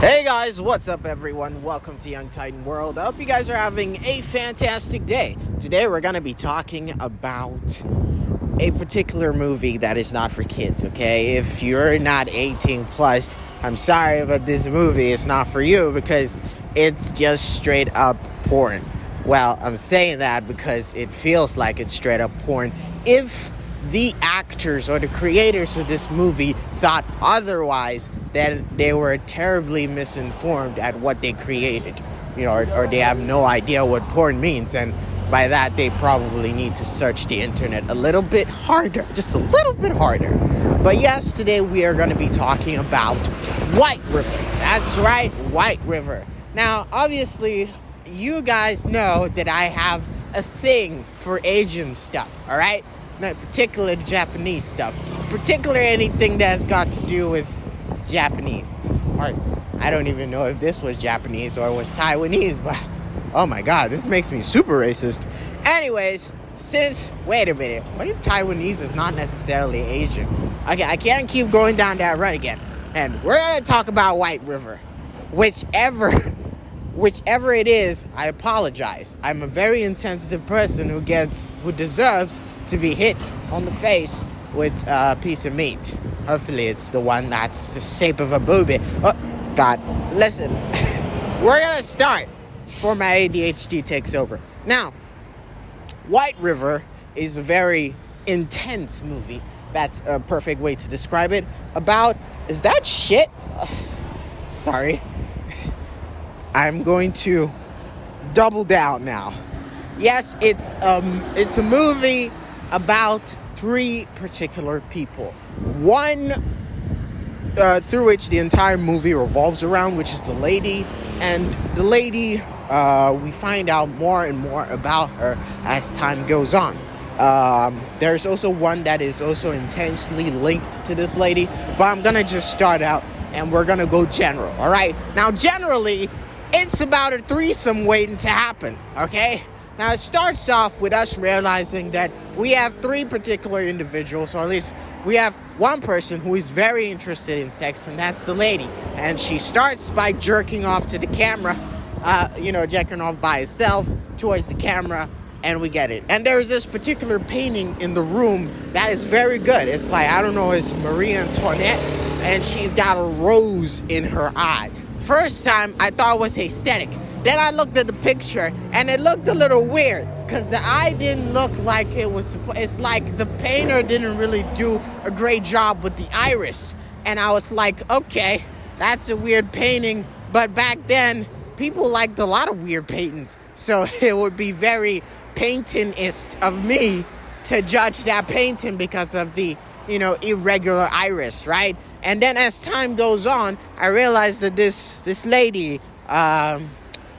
Hey guys, what's up everyone? Welcome to Young Titan World. I hope you guys are having a fantastic day. Today we're going to be talking about a particular movie that is not for kids, okay? If you're not 18 plus, I'm sorry, but this movie is not for you because it's just straight up porn. Well, I'm saying that because it feels like it's straight up porn. If the actors or the creators of this movie thought otherwise, then they were terribly misinformed at what they created, or they have no idea what porn means, and by that they probably need to search the internet a little bit harder, just a little bit harder. But yes, today we are going to be talking about White River. That's right, White River. Now, obviously, you guys know that I have a thing for Asian stuff, all right? Not particularly Japanese stuff, particularly anything that's got to do with Japanese. Or I don't even know if this was Japanese or was Taiwanese, but oh my god, this makes me super racist. Anyways, wait a minute, what if Taiwanese is not necessarily Asian? Okay, I can't keep going down that road again. And we're gonna talk about White River. Whichever it is, I apologize. I'm a very insensitive person who deserves to be hit on the face with a piece of meat. Hopefully it's the one that's the shape of a booby. Oh, God. Listen, we're going to start before my ADHD takes over. Now, White River is a very intense movie. That's a perfect way to describe it. Is that shit? Sorry. I'm going to double down now. Yes, it's a movie about three particular people. One through which the entire movie revolves around, which is the lady. And the lady, we find out more and more about her as time goes on. There's also one that is also intensely linked to this lady. But I'm going to just start out and we're going to go general, all right? Now, generally, it's about a threesome waiting to happen, okay? Now, it starts off with us realizing that we have three particular individuals, or at least we have one person who is very interested in sex, and that's the lady. And she starts by jerking off to the camera, jerking off by herself towards the camera, and we get it. And there's this particular painting in the room that is very good. It's like, I don't know, it's Marie Antoinette, and she's got a rose in her eye. First time, I thought it was aesthetic. Then I looked at the picture, and it looked a little weird, because the eye didn't look like it was. It's like the painter didn't really do a great job with the iris. And I was like, okay, that's a weird painting. But back then, people liked a lot of weird paintings. So it would be very paintingist of me to judge that painting because of the, irregular iris, right? And then as time goes on, I realized that this lady,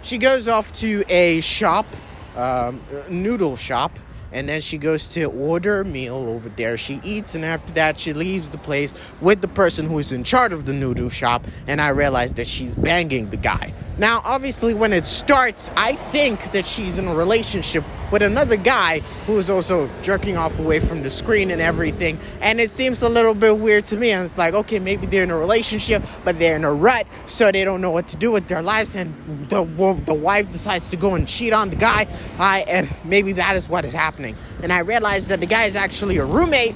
she goes off to a shop, noodle shop, and then she goes to order a meal over there. She eats, and after that, she leaves the place with the person who is in charge of the noodle shop, and I realize that she's banging the guy. Now, obviously, when it starts, I think that she's in a relationship with another guy who is also jerking off away from the screen and everything, and it seems a little bit weird to me. And it's like, okay, maybe they're in a relationship, but they're in a rut, so they don't know what to do with their lives, and the wife decides to go and cheat on the guy, and maybe that is what is happening. And I realized that the guy is actually a roommate,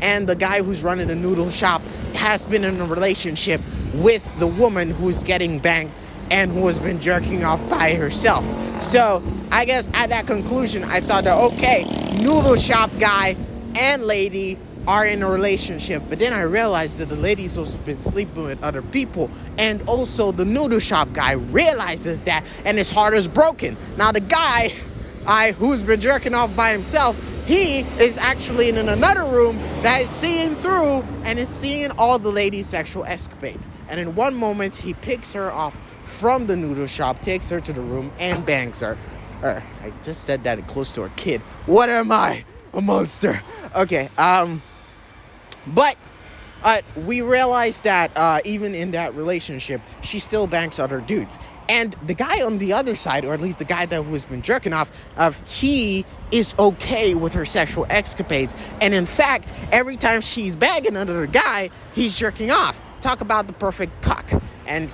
and the guy who's running the noodle shop has been in a relationship with the woman who's getting banged and who has been jerking off by herself. So I guess at that conclusion, I thought that, okay, noodle shop guy and lady are in a relationship. But then I realized that the lady's also been sleeping with other people. And also the noodle shop guy realizes that, and his heart is broken. Now the guy who's been jerking off by himself, he is actually in another room that is seeing through and is seeing all the lady's sexual escapades. And in one moment, he picks her off from the noodle shop, takes her to the room, and bangs her. I just said that close to a kid. What am I? A monster. Okay, but we realized that even in that relationship, she still bangs other dudes. And the guy on the other side, or at least the guy that who's been jerking off, he is okay with her sexual escapades. And in fact, every time she's bagging another guy, he's jerking off. Talk about the perfect cock. and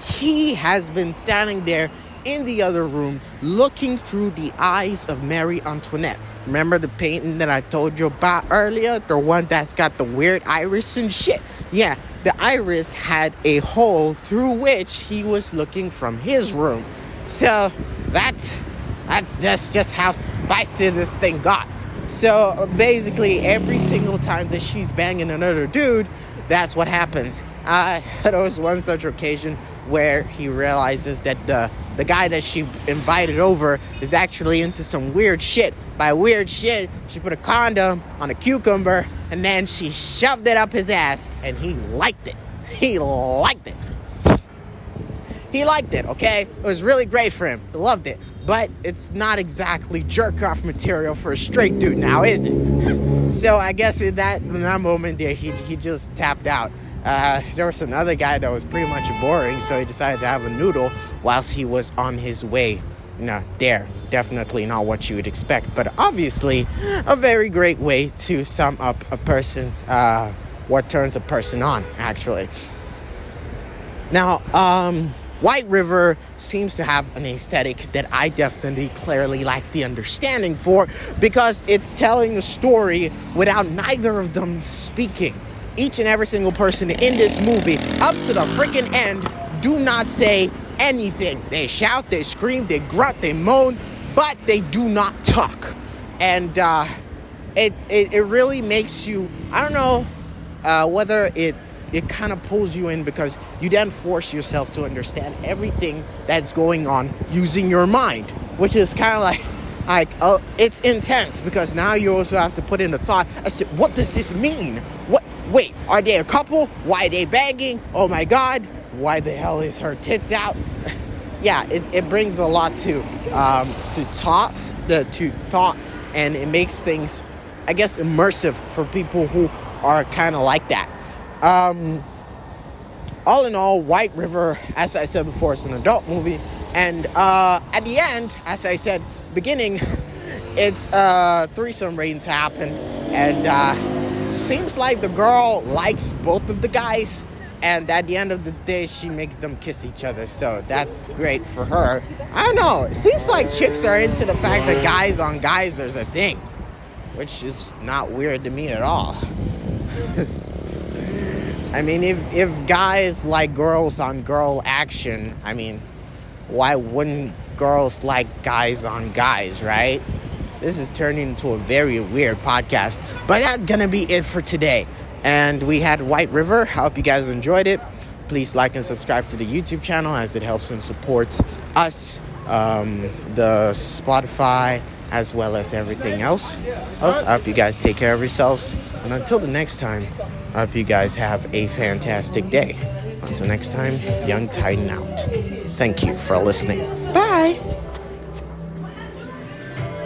he has been standing there in the other room looking through the eyes of Marie Antoinette. Remember the painting that I told you about earlier? The one that's got the weird iris and shit? Yeah, the iris had a hole through which he was looking from his room. So that's just how spicy this thing got. So basically every single time that she's banging another dude, that's what happens. There was one such occasion where he realizes that the guy that she invited over is actually into some weird shit. By weird shit, she put a condom on a cucumber and then she shoved it up his ass, and he liked it. He liked it. He liked it, okay? It was really great for him. He loved it. But it's not exactly jerk-off material for a straight dude now, is it? So I guess in that moment there, he just tapped out. There was another guy that was pretty much boring, so he decided to have a noodle whilst he was on his way. No, there. Definitely not what you would expect, but obviously a very great way to sum up a person's, what turns a person on, actually. Now, White River seems to have an aesthetic that I definitely clearly lack the understanding for, because it's telling a story without neither of them speaking. Each and every single person in this movie, up to the freaking end, do not say anything. They shout, they scream, they grunt, they moan, but they do not talk. And it really makes you, I don't know whether it kind of pulls you in, because you then force yourself to understand everything that's going on using your mind, which is kind of like it's intense, because now you also have to put in the thought as to what does this mean? Wait, are they a couple? Why are they banging? Oh my God, why the hell is her tits out? Yeah, it brings a lot to thought, and it makes things, I guess, immersive for people who are kind of like that. All in all, White River, as I said before, is an adult movie, and at the end, as I said beginning, it's threesome waiting to happen, and seems like the girl likes both of the guys, and at the end of the day, she makes them kiss each other, so that's great for her. I don't know, it seems like chicks are into the fact that guys on guys is a thing, which is not weird to me at all. I mean, if guys like girls on girl action, I mean, why wouldn't girls like guys on guys, right? This is turning into a very weird podcast, but that's gonna be it for today. And we had White River. I hope you guys enjoyed it. Please like and subscribe to the YouTube channel, as it helps and supports us, the Spotify, as well as everything else. I hope you guys take care of yourselves. And until the next time, I hope you guys have a fantastic day. Until next time, Young Titan out. Thank you for listening. Bye.